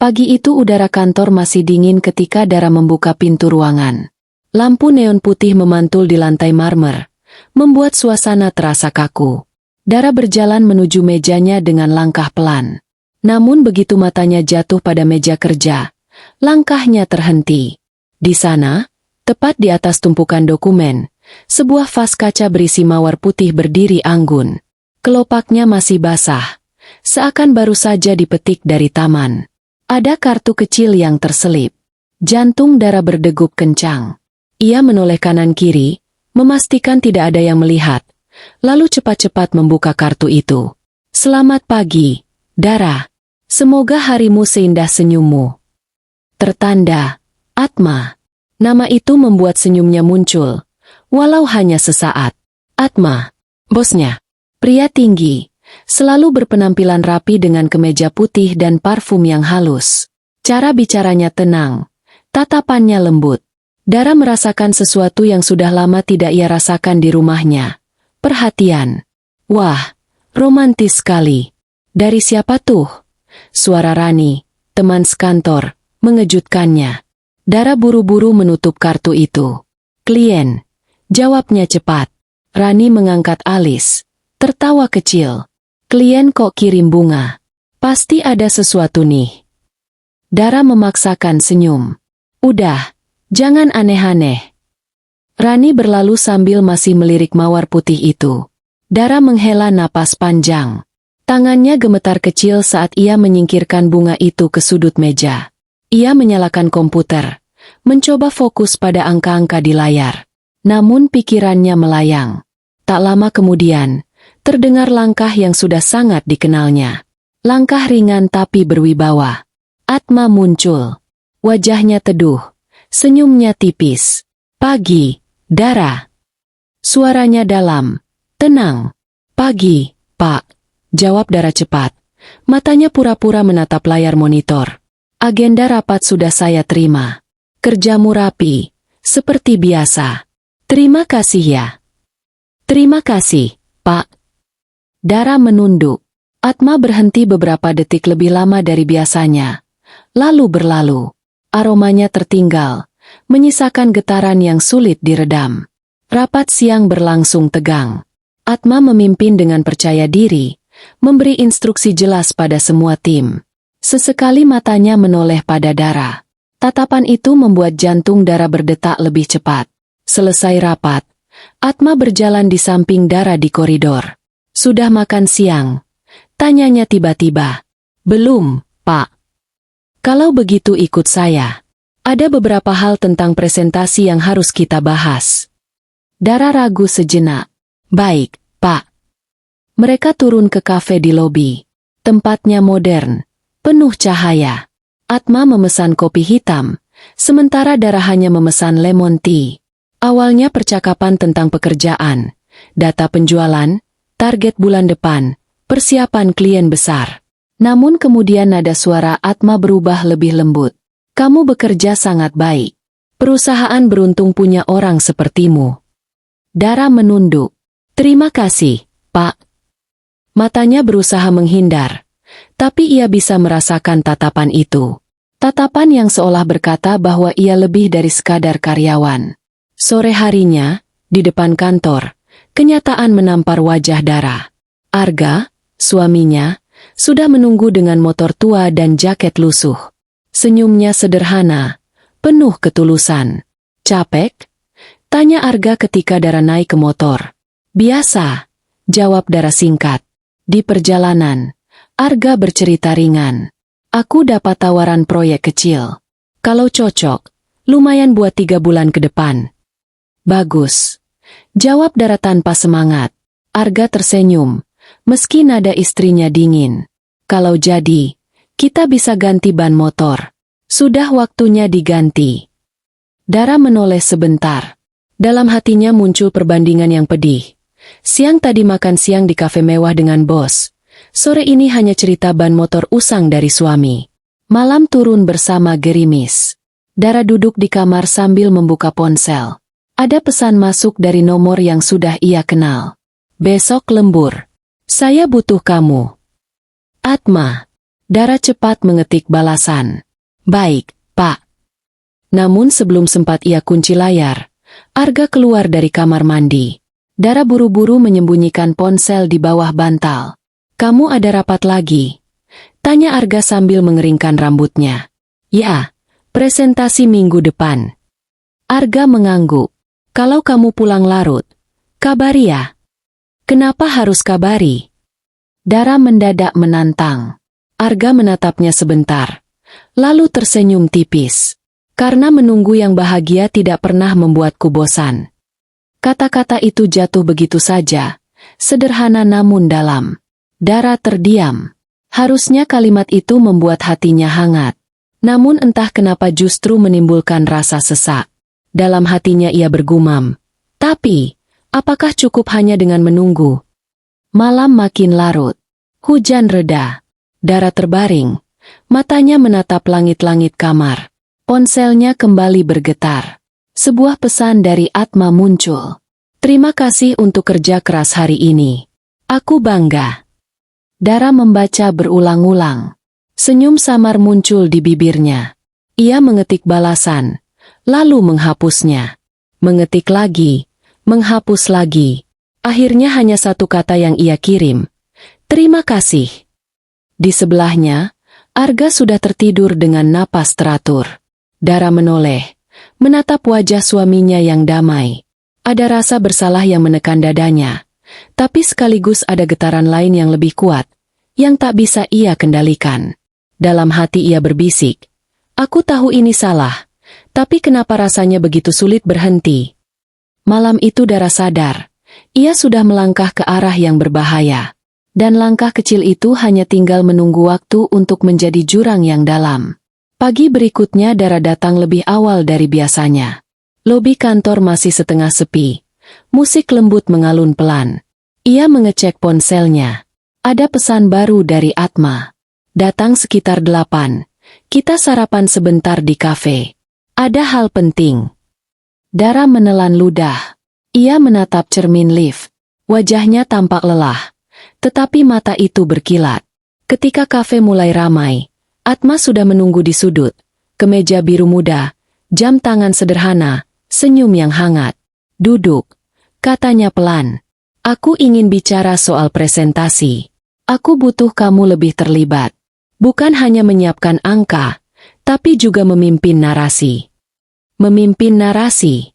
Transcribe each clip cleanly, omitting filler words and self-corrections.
Pagi itu udara kantor masih dingin ketika Dara membuka pintu ruangan. Lampu neon putih memantul di lantai marmer, membuat suasana terasa kaku. Dara berjalan menuju mejanya dengan langkah pelan. Namun begitu matanya jatuh pada meja kerja, langkahnya terhenti. Di sana, tepat di atas tumpukan dokumen, sebuah vas kaca berisi mawar putih berdiri anggun. Kelopaknya masih basah, seakan baru saja dipetik dari taman. Ada kartu kecil yang terselip. Jantung Dara berdegup kencang. Ia menoleh kanan-kiri, memastikan tidak ada yang melihat, lalu cepat-cepat membuka kartu itu. Selamat pagi, Dara. Semoga harimu seindah senyummu. Tertanda, Atma. Nama itu membuat senyumnya muncul, walau hanya sesaat. Atma, bosnya. Pria tinggi. Selalu berpenampilan rapi dengan kemeja putih dan parfum yang halus. Cara bicaranya tenang, tatapannya lembut. Dara merasakan sesuatu yang sudah lama tidak ia rasakan di rumahnya. Perhatian. Wah, romantis sekali. Dari siapa tuh? Suara Rani, teman sekantor, mengejutkannya. Dara buru-buru menutup kartu itu. Klien. Jawabnya cepat. Rani mengangkat alis, tertawa kecil. Klien kok kirim bunga? Pasti ada sesuatu nih. Dara memaksakan senyum. Udah, jangan aneh-aneh. Rani berlalu sambil masih melirik mawar putih itu. Dara menghela napas panjang. Tangannya gemetar kecil saat ia menyingkirkan bunga itu ke sudut meja. Ia menyalakan komputer, mencoba fokus pada angka-angka di layar. Namun pikirannya melayang. Tak lama kemudian, terdengar langkah yang sudah sangat dikenalnya. Langkah ringan tapi berwibawa. Atma muncul. Wajahnya teduh, senyumnya tipis. Pagi, Dara. Suaranya dalam, tenang. Pagi, Pak. Jawab Dara cepat. Matanya pura-pura menatap layar monitor. Agenda rapat sudah saya terima. Kerjamu rapi, seperti biasa. Terima kasih ya. Terima kasih, Pak. Dara menunduk. Atma berhenti beberapa detik lebih lama dari biasanya. Lalu berlalu. Aromanya tertinggal, menyisakan getaran yang sulit diredam. Rapat siang berlangsung tegang. Atma memimpin dengan percaya diri, memberi instruksi jelas pada semua tim. Sesekali matanya menoleh pada Dara. Tatapan itu membuat jantung Dara berdetak lebih cepat. Selesai rapat, Atma berjalan di samping Dara di koridor. Sudah makan siang? Tanyanya tiba-tiba. Belum, Pak. Kalau begitu ikut saya. Ada beberapa hal tentang presentasi yang harus kita bahas. Dara ragu sejenak. Baik, Pak. Mereka turun ke kafe di lobi. Tempatnya modern, penuh cahaya. Atma memesan kopi hitam, sementara Dara hanya memesan lemon tea. Awalnya percakapan tentang pekerjaan, data penjualan, target bulan depan, persiapan klien besar. Namun kemudian nada suara Atma berubah lebih lembut. Kamu bekerja sangat baik. Perusahaan beruntung punya orang sepertimu. Dara menunduk. Terima kasih, Pak. Matanya berusaha menghindar, tapi ia bisa merasakan tatapan itu. Tatapan yang seolah berkata bahwa ia lebih dari sekadar karyawan. Sore harinya, di depan kantor, kenyataan menampar wajah Dara. Arga, suaminya, sudah menunggu dengan motor tua dan jaket lusuh. Senyumnya sederhana, penuh ketulusan. Capek? Tanya Arga ketika Dara naik ke motor. Biasa, jawab Dara singkat. Di perjalanan, Arga bercerita ringan. Aku dapat tawaran proyek kecil. Kalau cocok, lumayan buat 3 bulan ke depan. Bagus. Jawab Dara tanpa semangat. Arga tersenyum, meski nada istrinya dingin. Kalau jadi, kita bisa ganti ban motor. Sudah waktunya diganti. Dara menoleh sebentar. Dalam hatinya muncul perbandingan yang pedih. Siang tadi makan siang di kafe mewah dengan bos. Sore ini hanya cerita ban motor usang dari suami. Malam turun bersama gerimis. Dara duduk di kamar sambil membuka ponsel. Ada pesan masuk dari nomor yang sudah ia kenal. Besok lembur. Saya butuh kamu. Atma. Dara cepat mengetik balasan. Baik, Pak. Namun sebelum sempat ia kunci layar, Arga keluar dari kamar mandi. Dara buru-buru menyembunyikan ponsel di bawah bantal. Kamu ada rapat lagi? Tanya Arga sambil mengeringkan rambutnya. Ya, presentasi minggu depan. Arga mengangguk. Kalau kamu pulang larut, kabari ya. Kenapa harus kabari? Dara mendadak menantang. Arga menatapnya sebentar, lalu tersenyum tipis. Karena menunggu yang bahagia tidak pernah membuatku bosan. Kata-kata itu jatuh begitu saja, sederhana namun dalam. Dara terdiam. Harusnya kalimat itu membuat hatinya hangat. Namun entah kenapa justru menimbulkan rasa sesak. Dalam hatinya ia bergumam. Tapi, apakah cukup hanya dengan menunggu? Malam makin larut. Hujan reda. Dara terbaring. Matanya menatap langit-langit kamar. Ponselnya kembali bergetar. Sebuah pesan dari Atma muncul. Terima kasih untuk kerja keras hari ini. Aku bangga. Dara membaca berulang-ulang. Senyum samar muncul di bibirnya. Ia mengetik balasan, lalu menghapusnya. Mengetik lagi, menghapus lagi. Akhirnya hanya satu kata yang ia kirim. Terima kasih. Di sebelahnya, Arga sudah tertidur dengan napas teratur. Dara menoleh, menatap wajah suaminya yang damai. Ada rasa bersalah yang menekan dadanya. Tapi sekaligus ada getaran lain yang lebih kuat, yang tak bisa ia kendalikan. Dalam hati ia berbisik, aku tahu ini salah, tapi kenapa rasanya begitu sulit berhenti? Malam itu Dara sadar, ia sudah melangkah ke arah yang berbahaya. Dan langkah kecil itu hanya tinggal menunggu waktu untuk menjadi jurang yang dalam. Pagi berikutnya Dara datang lebih awal dari biasanya. Lobi kantor masih setengah sepi. Musik lembut mengalun pelan. Ia mengecek ponselnya. Ada pesan baru dari Atma. Datang sekitar 8. Kita sarapan sebentar di kafe. Ada hal penting. Dara menelan ludah. Ia menatap cermin lift. Wajahnya tampak lelah. Tetapi mata itu berkilat. Ketika kafe mulai ramai, Atma sudah menunggu di sudut. Kemeja biru muda, jam tangan sederhana, senyum yang hangat. Duduk, katanya pelan. Aku ingin bicara soal presentasi. Aku butuh kamu lebih terlibat. Bukan hanya menyiapkan angka, tapi juga memimpin narasi. Memimpin narasi.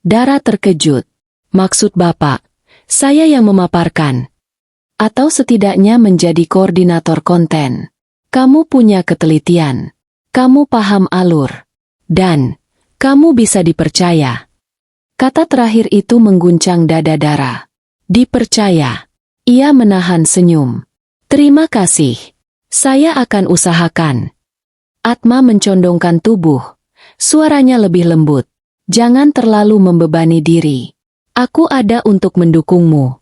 Dara terkejut. Maksud Bapak, saya yang memaparkan. Atau setidaknya menjadi koordinator konten. Kamu punya ketelitian. Kamu paham alur. Dan, kamu bisa dipercaya. Kata terakhir itu mengguncang dada Dara. Dipercaya. Ia menahan senyum. Terima kasih. Saya akan usahakan. Atma mencondongkan tubuh. Suaranya lebih lembut. Jangan terlalu membebani diri. Aku ada untuk mendukungmu.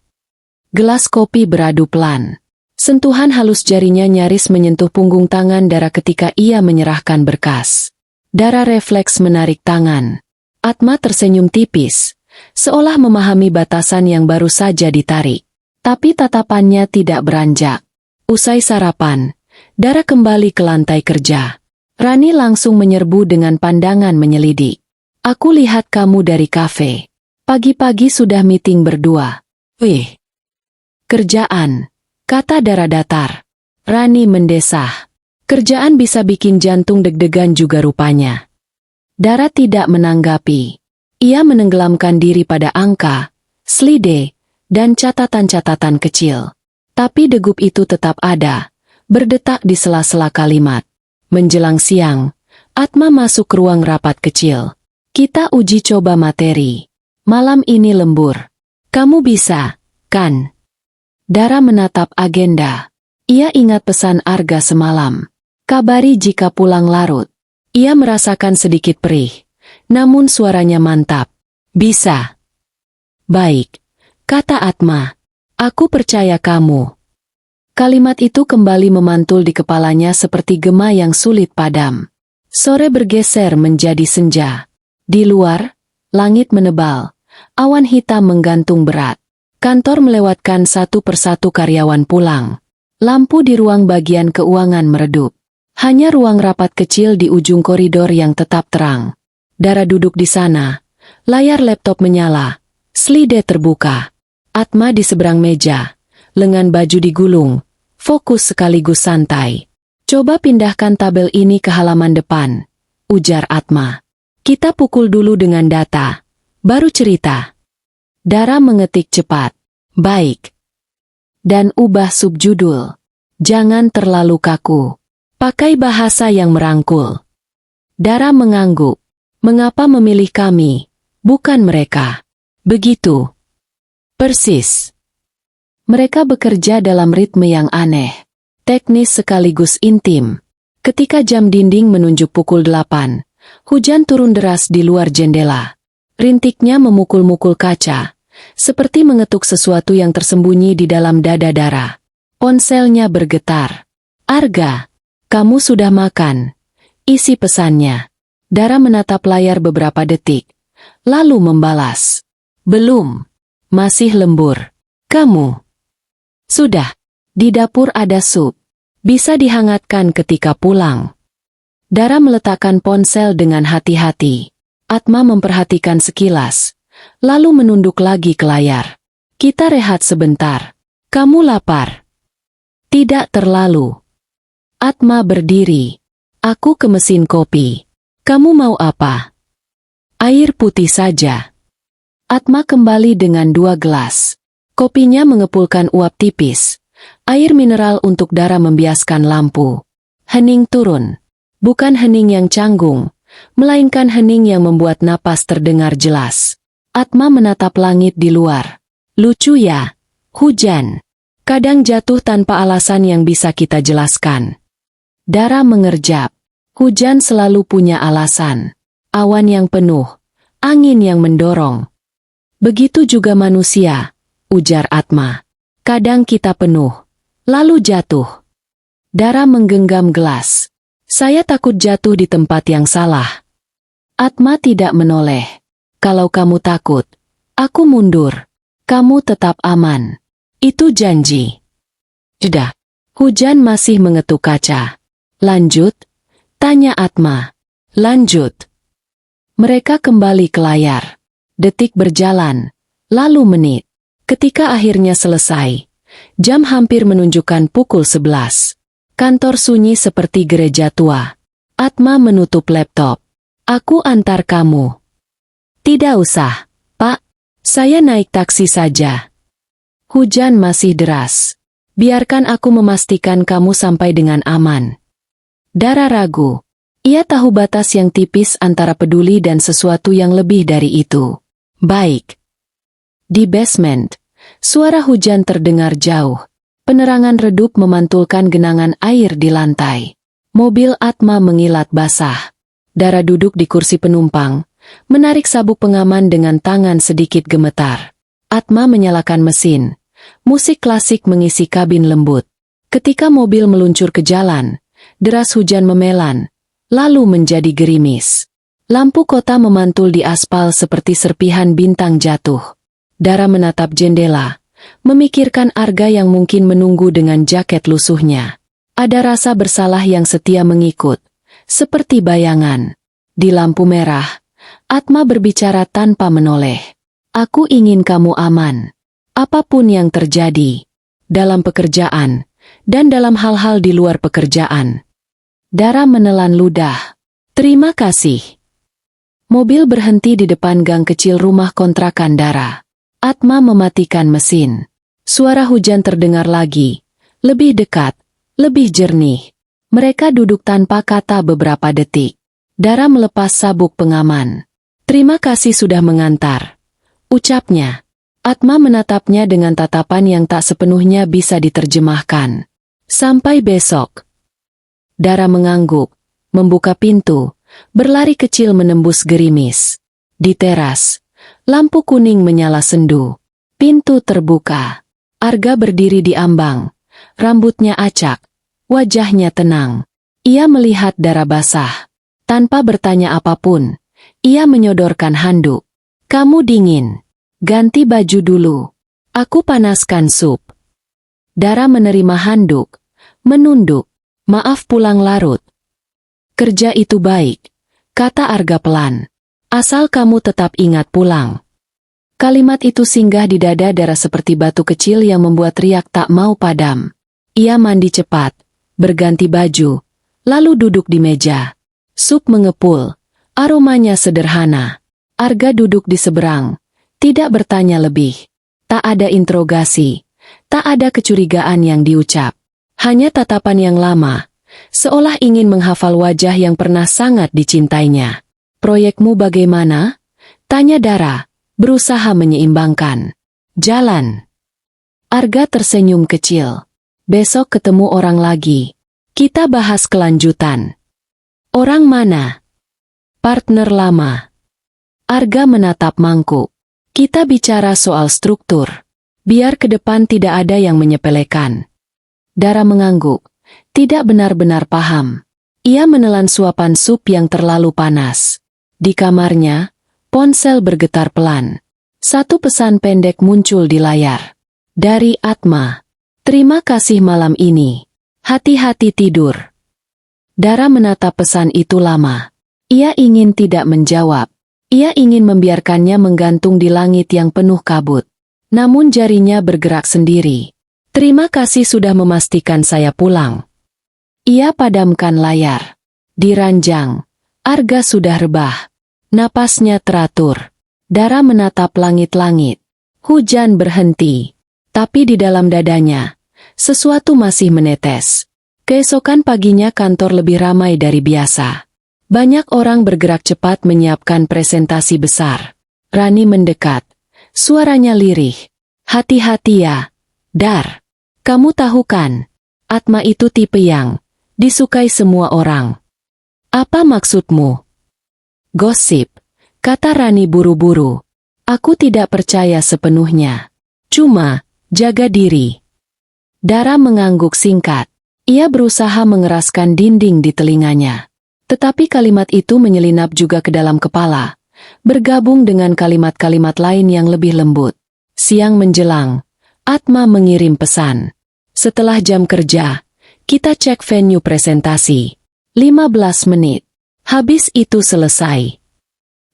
Gelas kopi beradu pelan. Sentuhan halus jarinya nyaris menyentuh punggung tangan Dara ketika ia menyerahkan berkas. Dara refleks menarik tangan. Atma tersenyum tipis, seolah memahami batasan yang baru saja ditarik. Tapi tatapannya tidak beranjak. Usai sarapan, Dara kembali ke lantai kerja. Rani langsung menyerbu dengan pandangan menyelidik. Aku lihat kamu dari kafe. Pagi-pagi sudah meeting berdua. Wih. Kerjaan, kata Dara datar. Rani mendesah. Kerjaan bisa bikin jantung deg-degan juga rupanya. Dara tidak menanggapi. Ia menenggelamkan diri pada angka, slide, dan catatan-catatan kecil. Tapi degup itu tetap ada, berdetak di sela-sela kalimat. Menjelang siang, Atma masuk ke ruang rapat kecil. Kita uji coba materi. Malam ini lembur. Kamu bisa, kan? Dara menatap agenda. Ia ingat pesan Arga semalam. Kabari jika pulang larut. Ia merasakan sedikit perih. Namun suaranya mantap. Bisa. Baik, kata Atma. Aku percaya kamu. Kalimat itu kembali memantul di kepalanya seperti gema yang sulit padam. Sore bergeser menjadi senja. Di luar, langit menebal. Awan hitam menggantung berat. Kantor melewatkan satu persatu karyawan pulang. Lampu di ruang bagian keuangan meredup. Hanya ruang rapat kecil di ujung koridor yang tetap terang. Dara duduk di sana. Layar laptop menyala. Slide terbuka. Atma di seberang meja. Lengan baju digulung. Fokus sekaligus santai. Coba pindahkan tabel ini ke halaman depan, ujar Atma. Kita pukul dulu dengan data. Baru cerita. Dara mengetik cepat. Baik. Dan ubah subjudul. Jangan terlalu kaku. Pakai bahasa yang merangkul. Dara mengangguk. Mengapa memilih kami, bukan mereka? Begitu. Persis. Mereka bekerja dalam ritme yang aneh. Teknis sekaligus intim. Ketika jam dinding menunjuk pukul 8, hujan turun deras di luar jendela. Rintiknya memukul-mukul kaca, seperti mengetuk sesuatu yang tersembunyi di dalam dada Dara. Ponselnya bergetar. Arga, kamu sudah makan. Isi pesannya. Dara menatap layar beberapa detik, lalu membalas. Belum. Masih lembur. Kamu? Sudah. Di dapur ada sup. Bisa dihangatkan ketika pulang. Dara meletakkan ponsel dengan hati-hati. Atma memperhatikan sekilas, lalu menunduk lagi ke layar. Kita rehat sebentar. Kamu lapar? Tidak terlalu. Atma berdiri. Aku ke mesin kopi. Kamu mau apa? Air putih saja. Atma kembali dengan 2 gelas. Kopinya mengepulkan uap tipis. Air mineral untuk Dara membiaskan lampu. Hening turun. Bukan hening yang canggung, melainkan hening yang membuat napas terdengar jelas. Atma menatap langit di luar. Lucu ya, hujan. Kadang jatuh tanpa alasan yang bisa kita jelaskan. Dara mengerjap. Hujan selalu punya alasan. Awan yang penuh, angin yang mendorong. Begitu juga manusia, ujar Atma. Kadang kita penuh, lalu jatuh. Dara menggenggam gelas. Saya takut jatuh di tempat yang salah. Atma tidak menoleh. Kalau kamu takut, aku mundur. Kamu tetap aman. Itu janji. Jeda. Hujan masih mengetuk kaca. Lanjut? Tanya Atma. Lanjut. Mereka kembali ke layar. Detik berjalan, lalu menit. Ketika akhirnya selesai, jam hampir menunjukkan pukul 11. Kantor sunyi seperti gereja tua. Atma menutup laptop. Aku antar kamu. Tidak usah, Pak. Saya naik taksi saja. Hujan masih deras. Biarkan aku memastikan kamu sampai dengan aman. Dara ragu. Ia tahu batas yang tipis antara peduli dan sesuatu yang lebih dari itu. Baik. Di basement, suara hujan terdengar jauh. Penerangan redup memantulkan genangan air di lantai. Mobil Atma mengilat basah. Dara duduk di kursi penumpang, menarik sabuk pengaman dengan tangan sedikit gemetar. Atma menyalakan mesin. Musik klasik mengisi kabin lembut. Ketika mobil meluncur ke jalan, deras hujan memelan, lalu menjadi gerimis. Lampu kota memantul di aspal seperti serpihan bintang jatuh. Dara menatap jendela, memikirkan Arga yang mungkin menunggu dengan jaket lusuhnya. Ada rasa bersalah yang setia mengikut, seperti bayangan. Di lampu merah, Atma berbicara tanpa menoleh. Aku ingin kamu aman. Apapun yang terjadi. Dalam pekerjaan, dan dalam hal-hal di luar pekerjaan. Dara menelan ludah. Terima kasih. Mobil berhenti di depan gang kecil rumah kontrakan Dara. Atma mematikan mesin. Suara hujan terdengar lagi. Lebih dekat, lebih jernih. Mereka duduk tanpa kata beberapa detik. Dara melepas sabuk pengaman. Terima kasih sudah mengantar. Ucapnya. Atma menatapnya dengan tatapan yang tak sepenuhnya bisa diterjemahkan. Sampai besok. Dara mengangguk, membuka pintu, berlari kecil menembus gerimis. Di teras, lampu kuning menyala sendu. Pintu terbuka. Arga berdiri di ambang. Rambutnya acak, wajahnya tenang. Ia melihat Dara basah. Tanpa bertanya apapun, ia menyodorkan handuk. Kamu dingin. Ganti baju dulu. Aku panaskan sup. Dara menerima handuk, menunduk. Maaf pulang larut. Kerja itu baik, kata Arga pelan. Asal kamu tetap ingat pulang. Kalimat itu singgah di dada Dara seperti batu kecil yang membuat riak tak mau padam. Ia mandi cepat, berganti baju, lalu duduk di meja. Sup mengepul, aromanya sederhana. Arga duduk di seberang, tidak bertanya lebih. Tak ada interogasi, tak ada kecurigaan yang diucap. Hanya tatapan yang lama, seolah ingin menghafal wajah yang pernah sangat dicintainya. Proyekmu bagaimana? Tanya Dara, berusaha menyeimbangkan. Jalan. Arga tersenyum kecil. Besok ketemu orang lagi. Kita bahas kelanjutan. Orang mana? Partner lama. Arga menatap mangkuk. Kita bicara soal struktur. Biar ke depan tidak ada yang menyepelekan. Dara mengangguk. Tidak benar-benar paham. Ia menelan suapan sup yang terlalu panas. Di kamarnya, ponsel bergetar pelan. Satu pesan pendek muncul di layar. Dari Atma. Terima kasih malam ini. Hati-hati tidur. Dara menatap pesan itu lama. Ia ingin tidak menjawab. Ia ingin membiarkannya menggantung di langit yang penuh kabut. Namun jarinya bergerak sendiri. Terima kasih sudah memastikan saya pulang. Ia padamkan layar. Di ranjang, Arga sudah rebah. Napasnya teratur. Dara menatap langit-langit. Hujan berhenti. Tapi di dalam dadanya, sesuatu masih menetes. Keesokan paginya kantor lebih ramai dari biasa. Banyak orang bergerak cepat menyiapkan presentasi besar. Rani mendekat. Suaranya lirih. Hati-hati ya, Dar. Kamu tahu kan, Atma itu tipe yang disukai semua orang. Apa maksudmu? Gosip, kata Rani buru-buru. Aku tidak percaya sepenuhnya. Cuma, jaga diri. Dara mengangguk singkat. Ia berusaha mengeraskan dinding di telinganya. Tetapi kalimat itu menyelinap juga ke dalam kepala, bergabung dengan kalimat-kalimat lain yang lebih lembut. Siang menjelang, Atma mengirim pesan. Setelah jam kerja, kita cek venue presentasi. 15 menit. Habis itu selesai.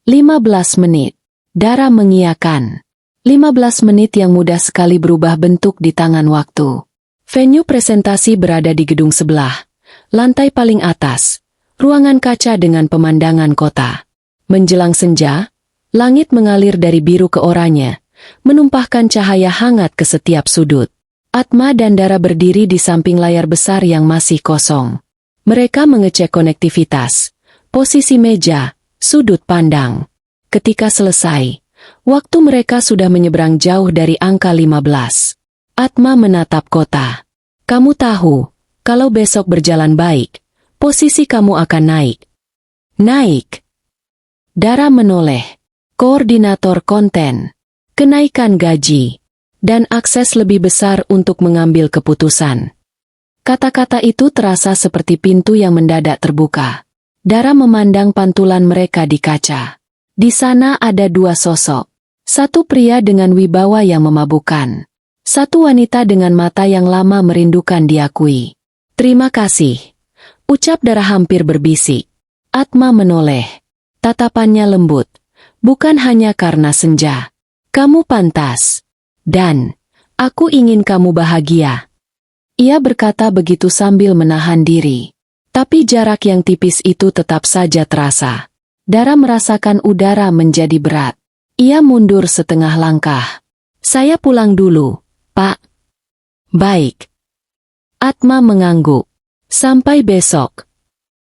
15 menit. Dara mengiyakan. 15 menit yang mudah sekali berubah bentuk di tangan waktu. Venue presentasi berada di gedung sebelah. Lantai paling atas. Ruangan kaca dengan pemandangan kota. Menjelang senja, langit mengalir dari biru ke oranye, menumpahkan cahaya hangat ke setiap sudut. Atma dan Dara berdiri di samping layar besar yang masih kosong. Mereka mengecek konektivitas, posisi meja, sudut pandang. Ketika selesai, waktu mereka sudah menyeberang jauh dari angka 15. Atma menatap kota. Kamu tahu, kalau besok berjalan baik, posisi kamu akan naik. Naik. Dara menoleh. Koordinator konten. Kenaikan gaji. Dan akses lebih besar untuk mengambil keputusan. Kata-kata itu terasa seperti pintu yang mendadak terbuka. Dara memandang pantulan mereka di kaca. Di sana ada dua sosok. Satu pria dengan wibawa yang memabukkan. Satu wanita dengan mata yang lama merindukan diakui. Terima kasih. Ucap Dara hampir berbisik. Atma menoleh. Tatapannya lembut. Bukan hanya karena senja. Kamu pantas. Dan, aku ingin kamu bahagia. Ia berkata begitu sambil menahan diri. Tapi jarak yang tipis itu tetap saja terasa. Dara merasakan udara menjadi berat. Ia mundur setengah langkah. Saya pulang dulu, Pak. Baik. Atma mengangguk. Sampai besok.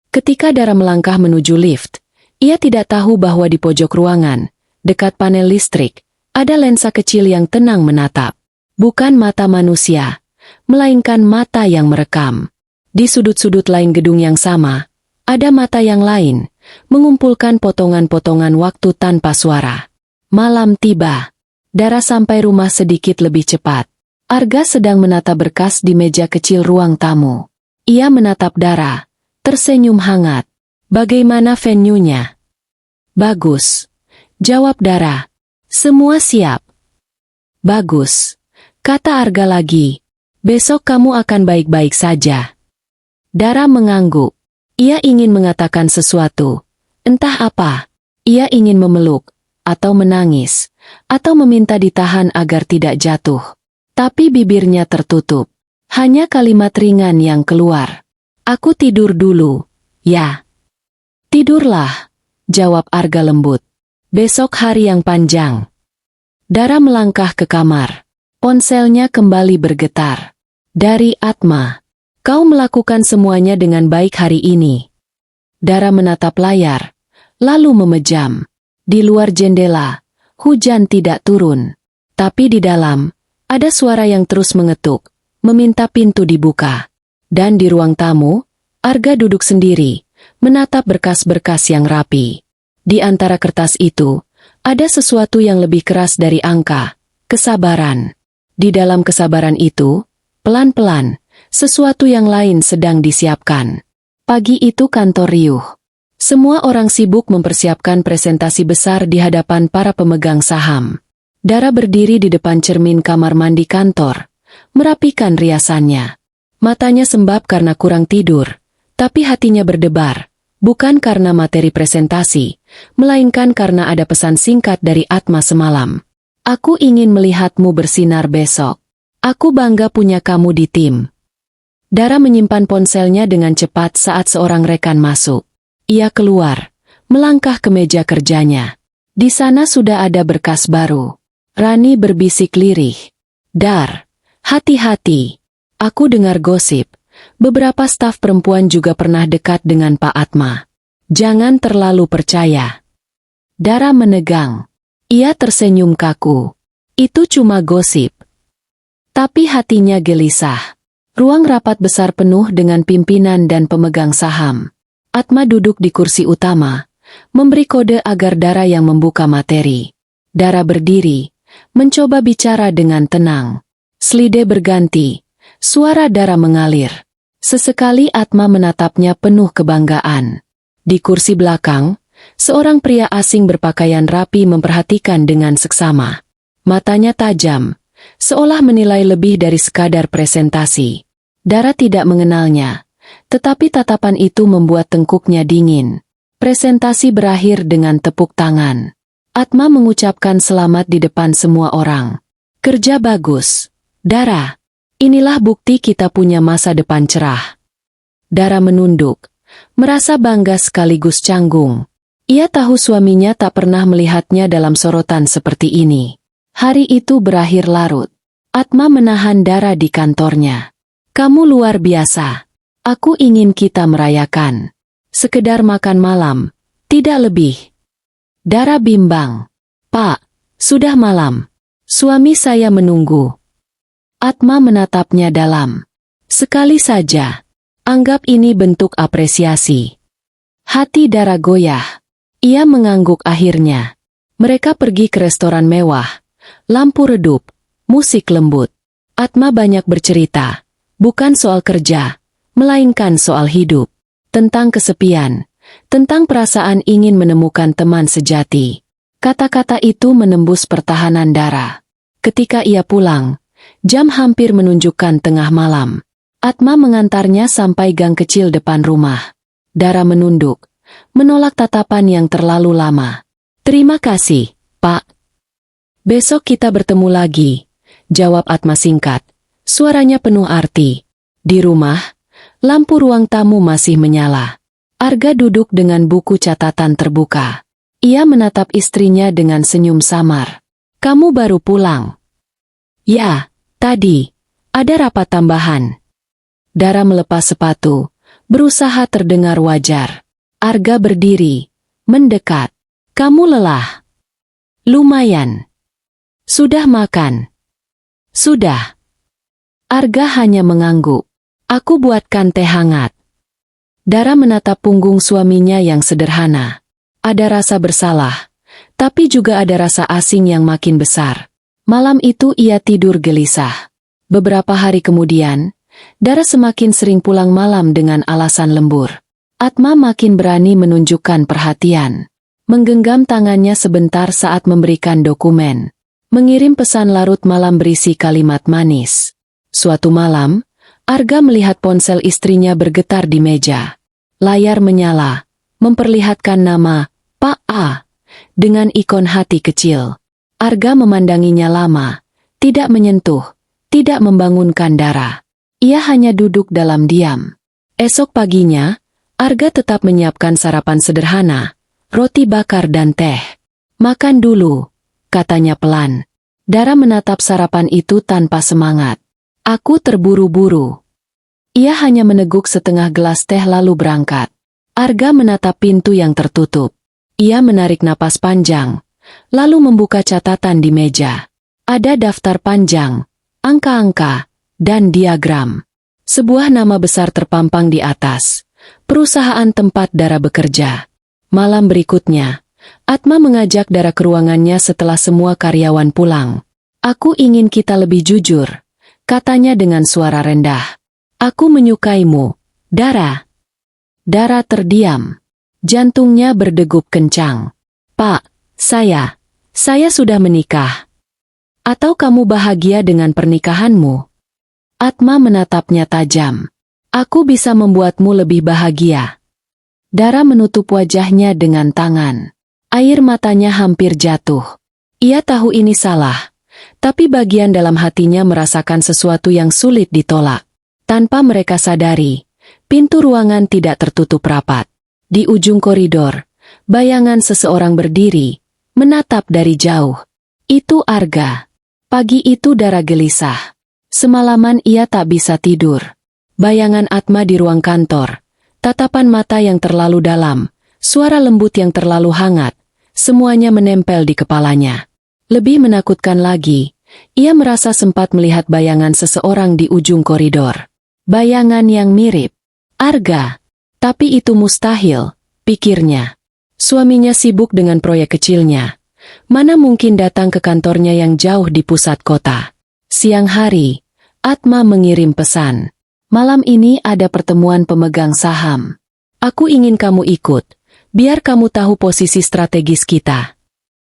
Ketika Dara melangkah menuju lift, ia tidak tahu bahwa di pojok ruangan, dekat panel listrik, ada lensa kecil yang tenang menatap. Bukan mata manusia, melainkan mata yang merekam. Di sudut-sudut lain gedung yang sama, ada mata yang lain, mengumpulkan potongan-potongan waktu tanpa suara. Malam tiba. Dara sampai rumah sedikit lebih cepat. Arga sedang menata berkas di meja kecil ruang tamu. Ia menatap Dara, tersenyum hangat. Bagaimana venue-nya? Bagus. Jawab Dara. Semua siap. Bagus. Kata Arga lagi. Besok kamu akan baik-baik saja. Dara mengangguk. Ia ingin mengatakan sesuatu. Entah apa. Ia ingin memeluk, atau menangis, atau meminta ditahan agar tidak jatuh. Tapi bibirnya tertutup. Hanya kalimat ringan yang keluar. Aku tidur dulu, ya. Tidurlah, jawab Arga lembut. Besok hari yang panjang. Dara melangkah ke kamar. Ponselnya kembali bergetar. Dari Atma. Kau melakukan semuanya dengan baik hari ini. Dara menatap layar, lalu memejam. Di luar jendela, hujan tidak turun. Tapi di dalam, ada suara yang terus mengetuk, meminta pintu dibuka. Dan di ruang tamu, Arga duduk sendiri, menatap berkas-berkas yang rapi. Di antara kertas itu, ada sesuatu yang lebih keras dari angka, kesabaran. Di dalam kesabaran itu, pelan-pelan, sesuatu yang lain sedang disiapkan. Pagi itu kantor riuh. Semua orang sibuk mempersiapkan presentasi besar di hadapan para pemegang saham. Dara berdiri di depan cermin kamar mandi kantor, merapikan riasannya. Matanya sembab karena kurang tidur, tapi hatinya berdebar, bukan karena materi presentasi, melainkan karena ada pesan singkat dari Atma semalam. Aku ingin melihatmu bersinar besok. Aku bangga punya kamu di tim. Dara menyimpan ponselnya dengan cepat saat seorang rekan masuk. Ia keluar, melangkah ke meja kerjanya. Di sana sudah ada berkas baru. Rani berbisik lirih. Dar, hati-hati. Aku dengar gosip. Beberapa staf perempuan juga pernah dekat dengan Pak Atma. Jangan terlalu percaya. Dara menegang. Ia tersenyum kaku. Itu cuma gosip. Tapi hatinya gelisah. Ruang rapat besar penuh dengan pimpinan dan pemegang saham. Atma duduk di kursi utama, memberi kode agar Dara yang membuka materi. Dara berdiri, mencoba bicara dengan tenang. Slide berganti, suara Dara mengalir. Sesekali Atma menatapnya penuh kebanggaan. Di kursi belakang, seorang pria asing berpakaian rapi memperhatikan dengan seksama. Matanya tajam, seolah menilai lebih dari sekadar presentasi. Dara tidak mengenalnya, tetapi tatapan itu membuat tengkuknya dingin. Presentasi berakhir dengan tepuk tangan. Atma mengucapkan selamat di depan semua orang. Kerja bagus, Dara. Inilah bukti kita punya masa depan cerah. Dara menunduk, merasa bangga sekaligus canggung. Ia tahu suaminya tak pernah melihatnya dalam sorotan seperti ini. Hari itu berakhir larut. Atma menahan Dara di kantornya. Kamu luar biasa. Aku ingin kita merayakan. Sekedar makan malam, tidak lebih. Dara bimbang. Pak, sudah malam. Suami saya menunggu. Atma menatapnya dalam. Sekali saja. Anggap ini bentuk apresiasi. Hati Dara goyah. Ia mengangguk akhirnya. Mereka pergi ke restoran mewah. Lampu redup, musik lembut. Atma banyak bercerita. Bukan soal kerja, melainkan soal hidup. Tentang kesepian, tentang perasaan ingin menemukan teman sejati. Kata-kata itu menembus pertahanan Dara. Ketika ia pulang, jam hampir menunjukkan tengah malam. Atma mengantarnya sampai gang kecil depan rumah. Dara menunduk, menolak tatapan yang terlalu lama. Terima kasih, Pak. Besok kita bertemu lagi, jawab Atma singkat. Suaranya penuh arti. Di rumah, lampu ruang tamu masih menyala. Arga duduk dengan buku catatan terbuka. Ia menatap istrinya dengan senyum samar. Kamu baru pulang? Ya, tadi. Ada rapat tambahan. Dara melepas sepatu, berusaha terdengar wajar. Arga berdiri, mendekat. Kamu lelah? Lumayan. Sudah makan? Sudah. Arga hanya mengangguk. Aku buatkan teh hangat. Dara menatap punggung suaminya yang sederhana. Ada rasa bersalah, tapi juga ada rasa asing yang makin besar. Malam itu ia tidur gelisah. Beberapa hari kemudian, Dara semakin sering pulang malam dengan alasan lembur. Atma makin berani menunjukkan perhatian. Menggenggam tangannya sebentar saat memberikan dokumen. Mengirim pesan larut malam berisi kalimat manis. Suatu malam, Arga melihat ponsel istrinya bergetar di meja. Layar menyala, memperlihatkan nama Pak A dengan ikon hati kecil. Arga memandanginya lama, tidak menyentuh, tidak membangunkan Dara. Ia hanya duduk dalam diam. Esok paginya, Arga tetap menyiapkan sarapan sederhana, roti bakar dan teh. "Makan dulu," katanya pelan. Dara menatap sarapan itu tanpa semangat. "Aku terburu-buru." Ia hanya meneguk setengah gelas teh lalu berangkat. Arga menatap pintu yang tertutup. Ia menarik napas panjang, lalu membuka catatan di meja. Ada daftar panjang, angka-angka, dan diagram. Sebuah nama besar terpampang di atas. Perusahaan tempat Dara bekerja. Malam berikutnya, Atma mengajak Dara ke ruangannya setelah semua karyawan pulang. "Aku ingin kita lebih jujur," katanya dengan suara rendah. "Aku menyukaimu, Dara." Dara terdiam. Jantungnya berdegup kencang. "Pak, saya sudah menikah. Atau kamu bahagia dengan pernikahanmu?" Atma menatapnya tajam. "Aku bisa membuatmu lebih bahagia." Dara menutup wajahnya dengan tangan. Air matanya hampir jatuh. Ia tahu ini salah, tapi bagian dalam hatinya merasakan sesuatu yang sulit ditolak. Tanpa mereka sadari, pintu ruangan tidak tertutup rapat. Di ujung koridor, bayangan seseorang berdiri, menatap dari jauh. Itu Arga. Pagi itu Dara gelisah. Semalaman ia tak bisa tidur. Bayangan Atma di ruang kantor, tatapan mata yang terlalu dalam, suara lembut yang terlalu hangat, semuanya menempel di kepalanya. Lebih menakutkan lagi, ia merasa sempat melihat bayangan seseorang di ujung koridor. Bayangan yang mirip Arga. Tapi itu mustahil, pikirnya. Suaminya sibuk dengan proyek kecilnya. Mana mungkin datang ke kantornya yang jauh di pusat kota. Siang hari, Atma mengirim pesan. "Malam ini ada pertemuan pemegang saham. Aku ingin kamu ikut, biar kamu tahu posisi strategis kita."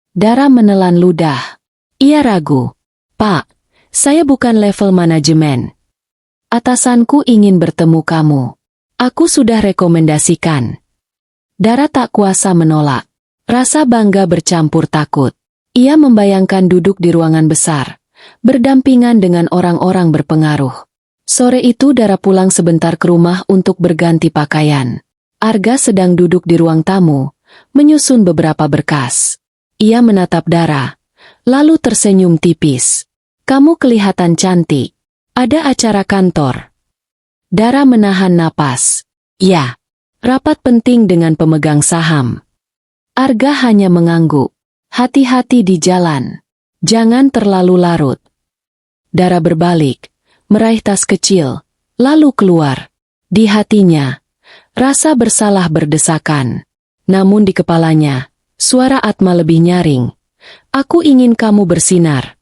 Dara menelan ludah. Ia ragu. "Pak, saya bukan level manajemen. Atasanku ingin bertemu kamu. Aku sudah rekomendasikan." Dara tak kuasa menolak. Rasa bangga bercampur takut. Ia membayangkan duduk di ruangan besar, berdampingan dengan orang-orang berpengaruh. Sore itu Dara pulang sebentar ke rumah untuk berganti pakaian. Arga sedang duduk di ruang tamu, menyusun beberapa berkas. Ia menatap Dara, lalu tersenyum tipis. "Kamu kelihatan cantik. Ada acara kantor?" Dara menahan napas. "Ya, rapat penting dengan pemegang saham." Arga hanya mengangguk. "Hati-hati di jalan. Jangan terlalu larut." Dara berbalik, meraih tas kecil, lalu keluar. Di hatinya, rasa bersalah berdesakan. Namun di kepalanya, suara Atma lebih nyaring. "Aku ingin kamu bersinar."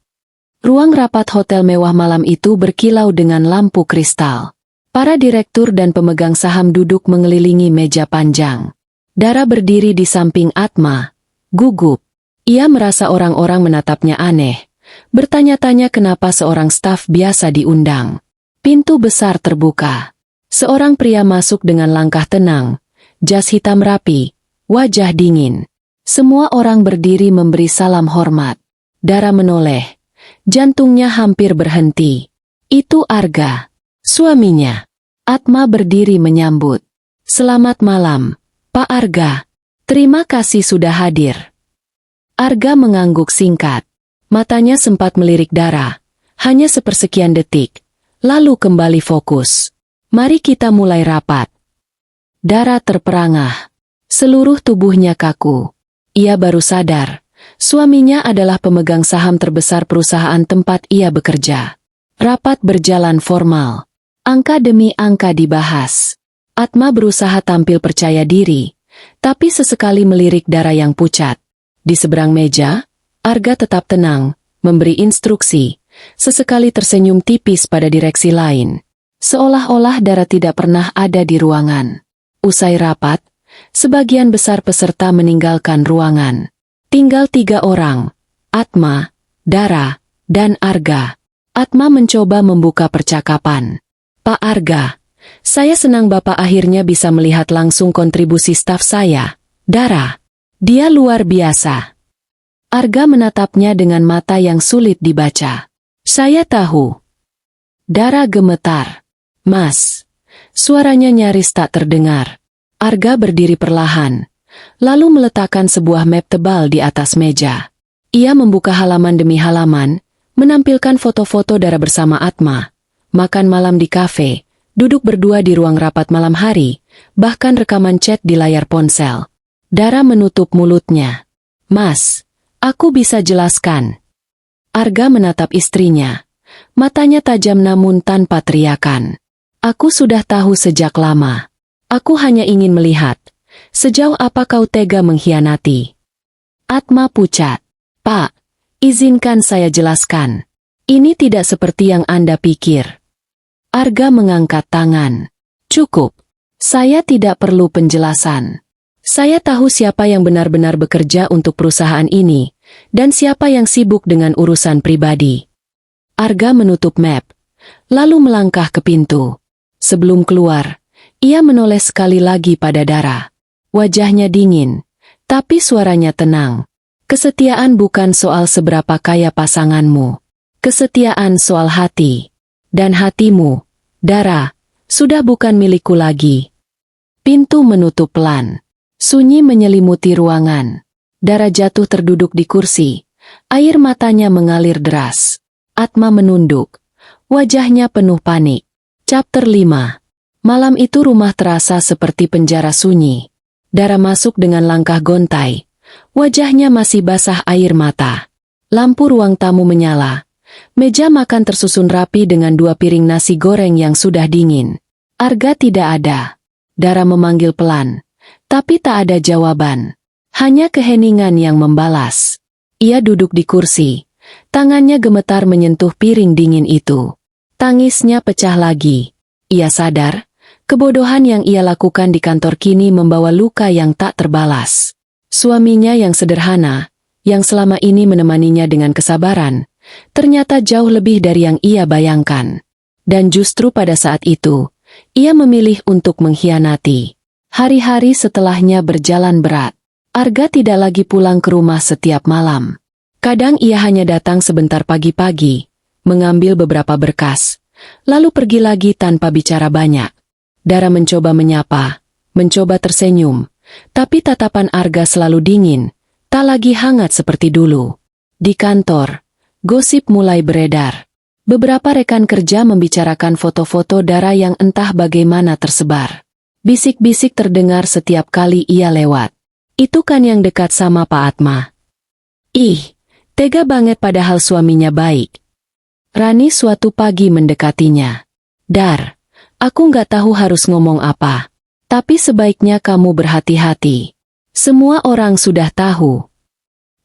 Ruang rapat hotel mewah malam itu berkilau dengan lampu kristal. Para direktur dan pemegang saham duduk mengelilingi meja panjang. Dara berdiri di samping Atma, gugup. Ia merasa orang-orang menatapnya aneh, bertanya-tanya kenapa seorang staf biasa diundang. Pintu besar terbuka. Seorang pria masuk dengan langkah tenang, jas hitam rapi, wajah dingin. Semua orang berdiri memberi salam hormat. Dara menoleh, jantungnya hampir berhenti. Itu Arga, suaminya. Atma berdiri menyambut. "Selamat malam, Pak Arga. Terima kasih sudah hadir." Arga mengangguk singkat. Matanya sempat melirik Dara, hanya sepersekian detik, lalu kembali fokus. "Mari kita mulai rapat." Dara terperangah. Seluruh tubuhnya kaku. Ia baru sadar, suaminya adalah pemegang saham terbesar perusahaan tempat ia bekerja. Rapat berjalan formal. Angka demi angka dibahas. Atma berusaha tampil percaya diri, tapi sesekali melirik Dara yang pucat. Di seberang meja, Arga tetap tenang, memberi instruksi, sesekali tersenyum tipis pada direksi lain. Seolah-olah Dara tidak pernah ada di ruangan. Usai rapat, sebagian besar peserta meninggalkan ruangan. Tinggal 3 orang, Atma, Dara, dan Arga. Atma mencoba membuka percakapan. Pak Arga, saya senang Bapak akhirnya bisa melihat langsung kontribusi staf saya. Dara, dia luar biasa. Arga menatapnya dengan mata yang sulit dibaca. Saya tahu. Dara gemetar. Mas. Suaranya nyaris tak terdengar. Arga berdiri perlahan, lalu meletakkan sebuah map tebal di atas meja. Ia membuka halaman demi halaman, menampilkan foto-foto Dara bersama Atma, makan malam di kafe, duduk berdua di ruang rapat malam hari, bahkan rekaman chat di layar ponsel. Dara menutup mulutnya. Mas, aku bisa jelaskan. Arga menatap istrinya. Matanya tajam namun tanpa teriakan. Aku sudah tahu sejak lama. Aku hanya ingin melihat, sejauh apa kau tega mengkhianati. Atma pucat. Pak, izinkan saya jelaskan. Ini tidak seperti yang Anda pikir. Arga mengangkat tangan. Cukup. Saya tidak perlu penjelasan. Saya tahu siapa yang benar-benar bekerja untuk perusahaan ini, dan siapa yang sibuk dengan urusan pribadi. Arga menutup map, lalu melangkah ke pintu. Sebelum keluar, ia menoleh sekali lagi pada Dara. Wajahnya dingin, tapi suaranya tenang. Kesetiaan bukan soal seberapa kaya pasanganmu. Kesetiaan soal hati. Dan hatimu, Dara, sudah bukan milikku lagi. Pintu menutup pelan. Sunyi menyelimuti ruangan. Dara jatuh terduduk di kursi. Air matanya mengalir deras. Atma menunduk. Wajahnya penuh panik. Chapter 5. Malam itu rumah terasa seperti penjara sunyi. Dara masuk dengan langkah gontai. Wajahnya masih basah air mata. Lampu ruang tamu menyala. Meja makan tersusun rapi dengan 2 piring nasi goreng yang sudah dingin. Arga tidak ada. Dara memanggil pelan. Tapi tak ada jawaban. Hanya keheningan yang membalas. Ia duduk di kursi. Tangannya gemetar menyentuh piring dingin itu. Tangisnya pecah lagi. Ia sadar, kebodohan yang ia lakukan di kantor kini membawa luka yang tak terbalas. Suaminya yang sederhana, yang selama ini menemaninya dengan kesabaran, ternyata jauh lebih dari yang ia bayangkan. Dan justru pada saat itu, ia memilih untuk mengkhianati. Hari-hari setelahnya berjalan berat. Arga tidak lagi pulang ke rumah setiap malam. Kadang ia hanya datang sebentar pagi-pagi, mengambil beberapa berkas, lalu pergi lagi tanpa bicara banyak. Dara mencoba menyapa, mencoba tersenyum, tapi tatapan Arga selalu dingin, tak lagi hangat seperti dulu. Di kantor, gosip mulai beredar. Beberapa rekan kerja membicarakan foto-foto Dara yang entah bagaimana tersebar. Bisik-bisik terdengar setiap kali ia lewat. Itu kan yang dekat sama Pak Atma. Ih, tega banget padahal suaminya baik. Rani suatu pagi mendekatinya. Dar, aku nggak tahu harus ngomong apa. Tapi sebaiknya kamu berhati-hati. Semua orang sudah tahu.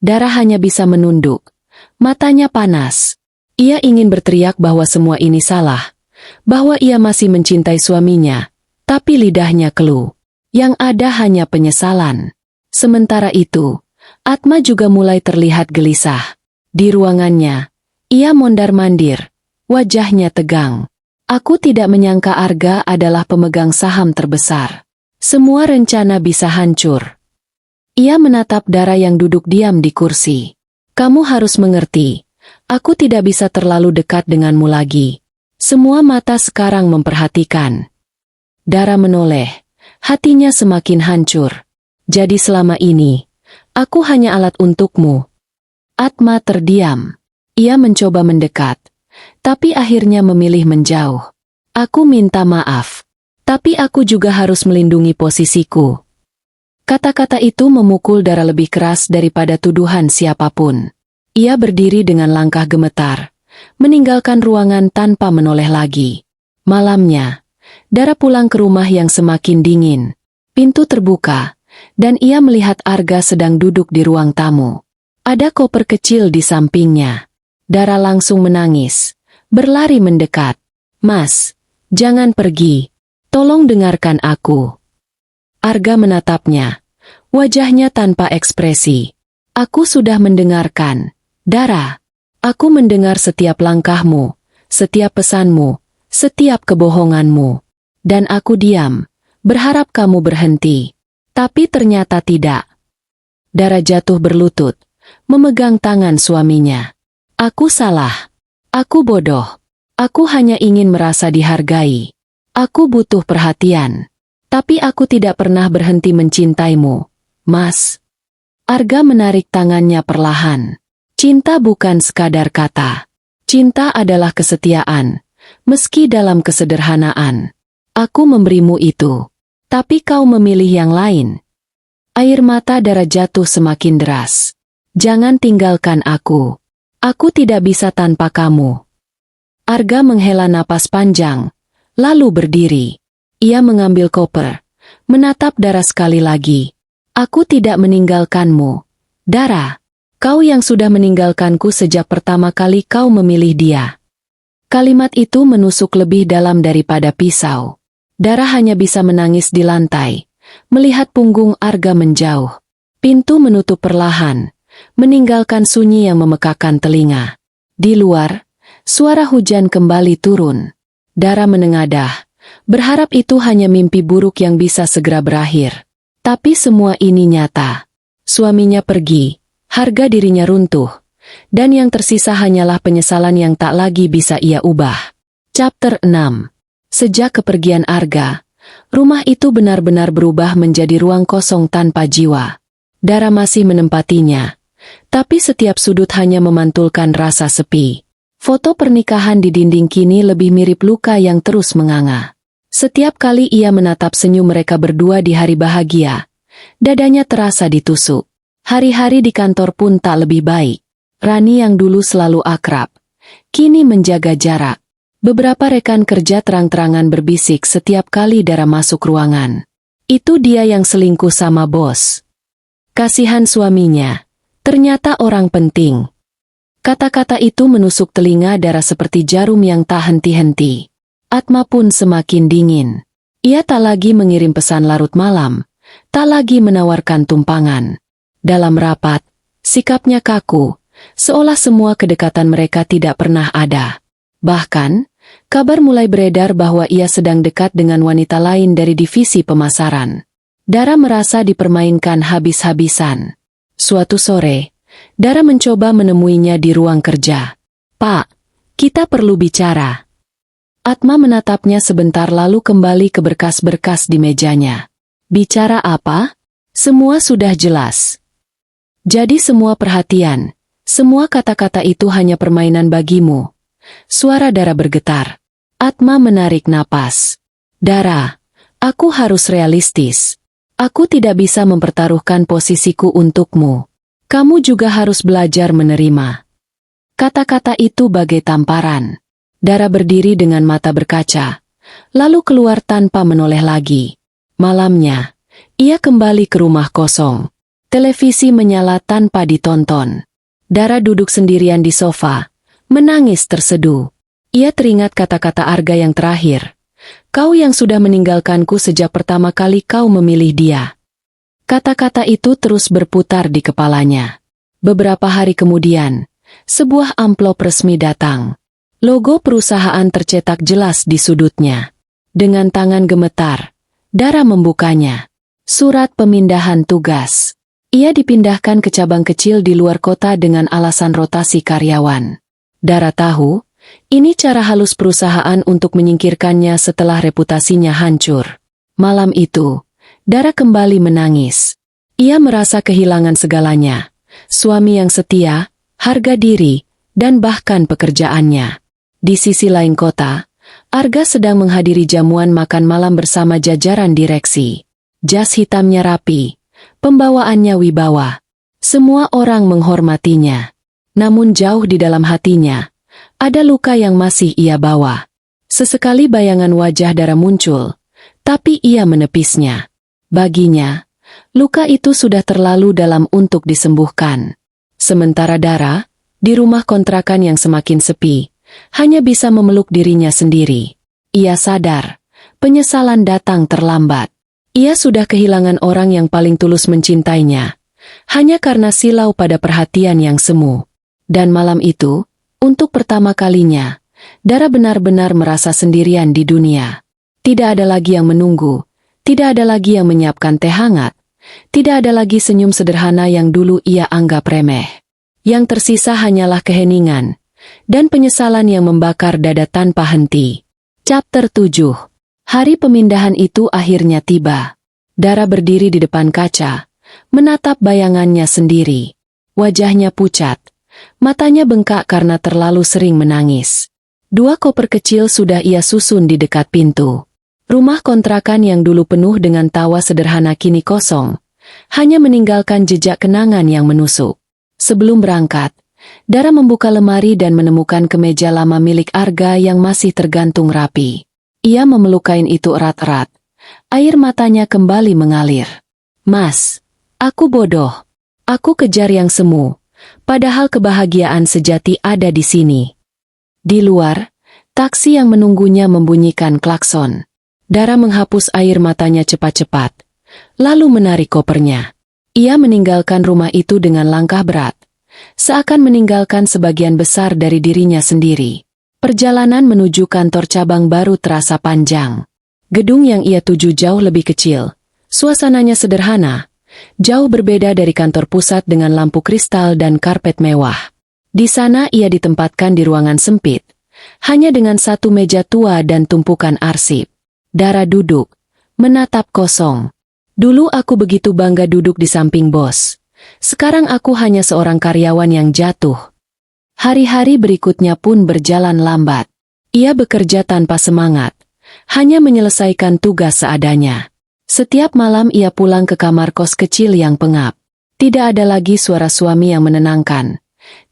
Dara hanya bisa menunduk. Matanya panas. Ia ingin berteriak bahwa semua ini salah. Bahwa ia masih mencintai suaminya. Tapi lidahnya keluh. Yang ada hanya penyesalan. Sementara itu, Atma juga mulai terlihat gelisah. Di ruangannya, ia mondar-mandir. Wajahnya tegang. Aku tidak menyangka Arga adalah pemegang saham terbesar. Semua rencana bisa hancur. Ia menatap Dara yang duduk diam di kursi. Kamu harus mengerti. Aku tidak bisa terlalu dekat denganmu lagi. Semua mata sekarang memperhatikan. Dara menoleh. Hatinya semakin hancur. Jadi selama ini, aku hanya alat untukmu. Atma terdiam. Ia mencoba mendekat, tapi akhirnya memilih menjauh. Aku minta maaf, tapi aku juga harus melindungi posisiku. Kata-kata itu memukul Dara lebih keras daripada tuduhan siapapun. Ia berdiri dengan langkah gemetar, meninggalkan ruangan tanpa menoleh lagi. Malamnya, Dara pulang ke rumah yang semakin dingin. Pintu terbuka, dan ia melihat Arga sedang duduk di ruang tamu. Ada koper kecil di sampingnya. Dara langsung menangis, berlari mendekat. Mas, jangan pergi. Tolong dengarkan aku. Arga menatapnya. Wajahnya tanpa ekspresi. Aku sudah mendengarkan. Dara, aku mendengar setiap langkahmu. setiap pesanmu, setiap kebohonganmu. Dan aku diam, berharap kamu berhenti. Tapi ternyata tidak. Dara jatuh berlutut, memegang tangan suaminya. Aku salah. Aku bodoh. Aku hanya ingin merasa dihargai. Aku butuh perhatian. Tapi aku tidak pernah berhenti mencintaimu, Mas. Arga menarik tangannya perlahan. Cinta bukan sekadar kata. Cinta adalah kesetiaan, meski dalam kesederhanaan. Aku memberimu itu. Tapi kau memilih yang lain. Air mata Dara jatuh semakin deras. Jangan tinggalkan aku. Aku tidak bisa tanpa kamu. Arga menghela napas panjang, lalu berdiri. Ia mengambil koper, menatap Dara sekali lagi. Aku tidak meninggalkanmu. Dara, kau yang sudah meninggalkanku sejak pertama kali kau memilih dia. Kalimat itu menusuk lebih dalam daripada pisau. Dara hanya bisa menangis di lantai, melihat punggung Arga menjauh. Pintu menutup perlahan, meninggalkan sunyi yang memekakan telinga. Di luar, suara hujan kembali turun. Dara menengadah, berharap itu hanya mimpi buruk yang bisa segera berakhir. Tapi semua ini nyata. Suaminya pergi, harga dirinya runtuh, dan yang tersisa hanyalah penyesalan yang tak lagi bisa ia ubah. Chapter 6. Sejak kepergian Arga, rumah itu benar-benar berubah menjadi ruang kosong tanpa jiwa. Dara masih menempatinya, tapi setiap sudut hanya memantulkan rasa sepi. Foto pernikahan di dinding kini lebih mirip luka yang terus menganga. Setiap kali ia menatap senyum mereka berdua di hari bahagia, dadanya terasa ditusuk. Hari-hari di kantor pun tak lebih baik. Rani yang dulu selalu akrab, kini menjaga jarak. Beberapa rekan kerja terang-terangan berbisik setiap kali Dara masuk ruangan. Itu dia yang selingkuh sama bos. Kasihan suaminya, ternyata orang penting. Kata-kata itu menusuk telinga Dara seperti jarum yang tak henti-henti. Atma pun semakin dingin. Ia tak lagi mengirim pesan larut malam, tak lagi menawarkan tumpangan. Dalam rapat, sikapnya kaku, seolah semua kedekatan mereka tidak pernah ada. Bahkan, kabar mulai beredar bahwa ia sedang dekat dengan wanita lain dari divisi pemasaran. Dara merasa dipermainkan habis-habisan. Suatu sore, Dara mencoba menemuinya di ruang kerja. "Pak, kita perlu bicara." Atma menatapnya sebentar lalu kembali ke berkas-berkas di mejanya. "Bicara apa? Semua sudah jelas. Jadi semua perhatian, semua kata-kata itu hanya permainan bagimu." Suara Dara bergetar. Atma menarik napas. "Dara, aku harus realistis. Aku tidak bisa mempertaruhkan posisiku untukmu. Kamu juga harus belajar menerima." Kata-kata itu bagai tamparan. Dara berdiri dengan mata berkaca, lalu keluar tanpa menoleh lagi. Malamnya, ia kembali ke rumah kosong. Televisi menyala tanpa ditonton. Dara duduk sendirian di sofa, menangis terseduh. Ia teringat kata-kata Arga yang terakhir. "Kau yang sudah meninggalkanku sejak pertama kali kau memilih dia." Kata-kata itu terus berputar di kepalanya. Beberapa hari kemudian, sebuah amplop resmi datang. Logo perusahaan tercetak jelas di sudutnya. Dengan tangan gemetar, Dara membukanya. Surat pemindahan tugas. Ia dipindahkan ke cabang kecil di luar kota dengan alasan rotasi karyawan. Dara tahu, ini cara halus perusahaan untuk menyingkirkannya setelah reputasinya hancur. Malam itu, Dara kembali menangis. Ia merasa kehilangan segalanya. Suami yang setia, harga diri, dan bahkan pekerjaannya. Di sisi lain kota, Arga sedang menghadiri jamuan makan malam bersama jajaran direksi. Jas hitamnya rapi, pembawaannya wibawa. Semua orang menghormatinya. Namun jauh di dalam hatinya, ada luka yang masih ia bawa. Sesekali bayangan wajah Dara muncul, tapi ia menepisnya. Baginya, luka itu sudah terlalu dalam untuk disembuhkan. Sementara Dara, di rumah kontrakan yang semakin sepi, hanya bisa memeluk dirinya sendiri. Ia sadar, penyesalan datang terlambat. Ia sudah kehilangan orang yang paling tulus mencintainya, hanya karena silau pada perhatian yang semu. Dan malam itu, untuk pertama kalinya, Dara benar-benar merasa sendirian di dunia. Tidak ada lagi yang menunggu, tidak ada lagi yang menyiapkan teh hangat, tidak ada lagi senyum sederhana yang dulu ia anggap remeh. Yang tersisa hanyalah keheningan dan penyesalan yang membakar dada tanpa henti. Chapter 7. Hari pemindahan itu akhirnya tiba. Dara berdiri di depan kaca, menatap bayangannya sendiri. Wajahnya pucat, matanya bengkak karena terlalu sering menangis. 2 koper kecil sudah ia susun di dekat pintu. Rumah kontrakan yang dulu penuh dengan tawa sederhana kini kosong, hanya meninggalkan jejak kenangan yang menusuk. Sebelum berangkat, Dara membuka lemari dan menemukan kemeja lama milik Arga yang masih tergantung rapi. Ia memeluk kain itu erat-erat. Air matanya kembali mengalir. "Mas, aku bodoh. Aku kejar yang semu. Padahal kebahagiaan sejati ada di sini." Di luar, taksi yang menunggunya membunyikan klakson. Dara menghapus air matanya cepat-cepat, lalu menarik kopernya. Ia meninggalkan rumah itu dengan langkah berat, seakan meninggalkan sebagian besar dari dirinya sendiri. Perjalanan menuju kantor cabang baru terasa panjang. Gedung yang ia tuju jauh lebih kecil, suasananya sederhana, jauh berbeda dari kantor pusat dengan lampu kristal dan karpet mewah. Di sana ia ditempatkan di ruangan sempit, hanya dengan 1 meja tua dan tumpukan arsip. Dara duduk, menatap kosong. "Dulu aku begitu bangga duduk di samping bos. Sekarang aku hanya seorang karyawan yang jatuh." Hari-hari berikutnya pun berjalan lambat. Ia bekerja tanpa semangat, hanya menyelesaikan tugas seadanya. Setiap malam ia pulang ke kamar kos kecil yang pengap. Tidak ada lagi suara suami yang menenangkan.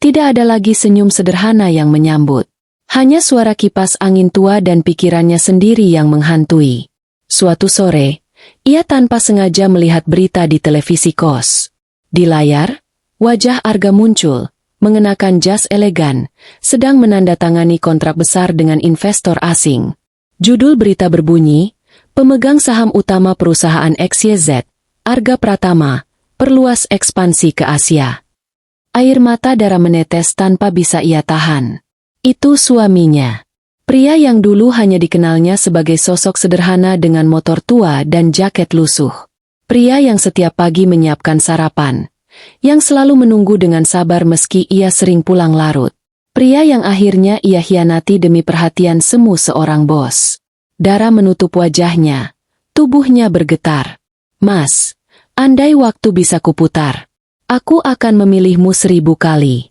Tidak ada lagi senyum sederhana yang menyambut. Hanya suara kipas angin tua dan pikirannya sendiri yang menghantui. Suatu sore, ia tanpa sengaja melihat berita di televisi kos. Di layar, wajah Arga muncul, mengenakan jas elegan, sedang menandatangani kontrak besar dengan investor asing. Judul berita berbunyi, "Pemegang saham utama perusahaan XYZ, Arga Pratama, perluas ekspansi ke Asia." Air mata Dara menetes tanpa bisa ia tahan. Itu suaminya. Pria yang dulu hanya dikenalnya sebagai sosok sederhana dengan motor tua dan jaket lusuh. Pria yang setiap pagi menyiapkan sarapan, yang selalu menunggu dengan sabar meski ia sering pulang larut. Pria yang akhirnya ia hianati demi perhatian semu seorang bos. Dara menutup wajahnya, tubuhnya bergetar. "Mas, andai waktu bisa kuputar, aku akan memilihmu 1000 kali.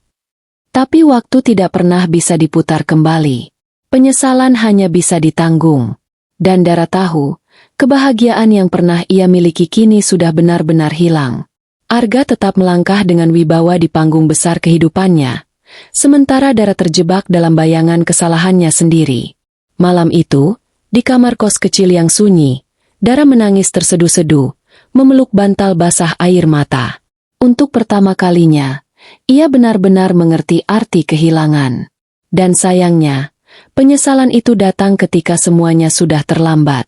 Tapi waktu tidak pernah bisa diputar kembali. Penyesalan hanya bisa ditanggung." Dan Dara tahu, kebahagiaan yang pernah ia miliki kini sudah benar-benar hilang. Arga tetap melangkah dengan wibawa di panggung besar kehidupannya, sementara Dara terjebak dalam bayangan kesalahannya sendiri. Malam itu, di kamar kos kecil yang sunyi, Dara menangis terseduh-seduh, memeluk bantal basah air mata. Untuk pertama kalinya, ia benar-benar mengerti arti kehilangan. Dan sayangnya, penyesalan itu datang ketika semuanya sudah terlambat.